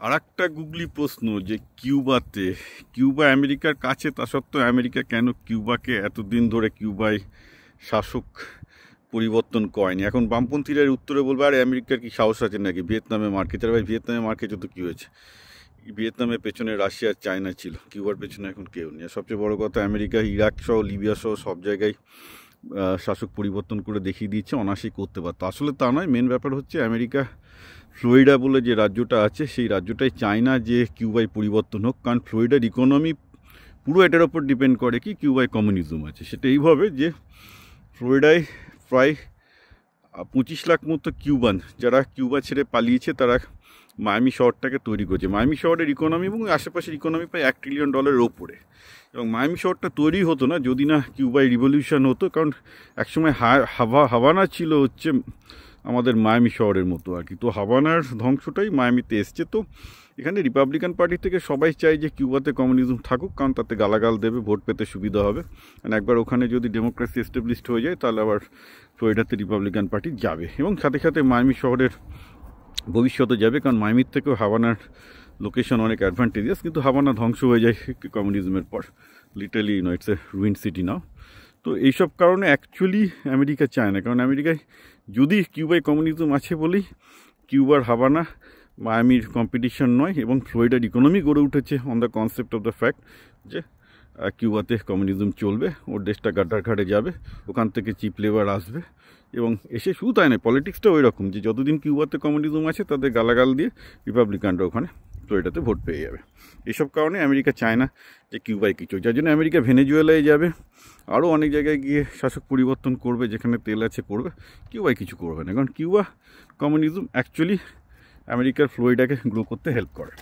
আর একটা গুগলি প্রশ্ন যে কিউবা আমেরিকার কাছে, তা সত্ত্বেও আমেরিকা কেন কিউবাকে এতদিন ধরে কিউবায় শাসক পরিবর্তন করেনি? এখন বামপন্থীরা উত্তরে বলবে, আরে আমেরিকার কি সাহস আছে নাকি, ভিয়েতনামে মার খেতে? ভাই, ভিয়েতনামে মার খেতে তো কী হয়েছে? ভিয়েতনামের পেছনে রাশিয়া আর চায়না ছিল, কিউবার পেছনে এখন কেউ নেই। আর সবচেয়ে বড় কথা, আমেরিকা ইরাক সহ লিবিয়া সহ সব জায়গায় শাসক পরিবর্তন করে দেখিয়ে দিয়েছে অনায়াসেই করতে পারত। আসলে তা নয়, মেন ব্যাপার হচ্ছে আমেরিকা ফ্লোরিডা বলে যে রাজ্যটা আছে সেই রাজ্যটাই চায় না যে কিউবায় পরিবর্তন হোক, কারণ ফ্লোরিডার ইকোনমি পুরো এটার ওপর ডিপেন্ড করে কি কিউবায় কমিউনিজম আছে। সেটা এইভাবে যে ফ্লোরিডায় প্রায় 25 লাখ মতো কিউবান যারা কিউবা ছেড়ে পালিয়েছে, তারা মায়ামি শহরটাকে তৈরি করেছে। মায়ামি শহরের ইকোনমি এবং আশেপাশের ইকোনমি প্রায় $1 ট্রিলিয়ন ওপরে। এবং মায়ামি শহরটা তৈরি হতো না যদি না কিউবায় রিভলিউশন হতো, কারণ একসময় হাভানা ছিল হচ্ছে আমাদের মায়ামি শহরের মতো আর কি। তো হাভানার ধ্বংসটাই মায়ামিতে এসছে। তো এখানে রিপাবলিকান পার্টি থেকে সবাই চায় যে কিউবাতে কমিউনিজম থাকুক, কারণ তাতে গালাগাল দেবে, ভোট পেতে সুবিধা হবে। কারণ একবার ওখানে যদি ডেমোক্রেসি এস্টাবলিশড হয়ে যায় তাহলে আবার ফ্লোরিডাতে রিপাবলিকান পার্টি যাবে, এবং সাথে সাথে মায়ামি শহরের ভবিষ্যতে যাবে, কারণ মায়ামির থেকেও হাভানার লোকেশন অনেক অ্যাডভান্টেজিয়াস। কিন্তু হাভানা ধ্বংস হয়ে যায় কমিউনিজমের পর, literally it's a ruin city নাও। তো এইসব কারণে অ্যাকচুয়ালি আমেরিকা চায় না, কারণ আমেরিকায় যদি কিউবায় কমিউনিজম আছে বলেই কিউবার হাভানা মায়ামির কম্পিটিশন নয়, এবং ফ্লোরিডার ইকোনমি গড়ে উঠেছে on the concept of the fact যে কিউবাতে কমিউনিজম চলবে, ওর দেশটা গাড্ডার ঘাটে যাবে, ওখান থেকে চিপ লেবার আসবে, এবং এসে শুধু তাই নয়, পলিটিক্সটা ওই রকম যে যতদিন কিউবাতে কমিউনিজম আছে তাদের গালাগাল দিয়ে রিপাবলিকানরা ওখানে ফ্লোরিডাতে ভোট পেয়ে যাবে। এইসব কারণে আমেরিকা চায় না যে কিউবায় কিছু, যার জন্য আমেরিকা ভেনেজুয়েলায় যাবে, আরও অনেক জায়গায় গিয়ে শাসক পরিবর্তন করবে, যেখানে তেল আছে করবে, কিউবায় কিছু করবে না, কারণ কিউবা কমিউনিজম অ্যাকচুয়ালি আমেরিকার ফ্লোরিডাকে গ্রো করতে হেল্প করে।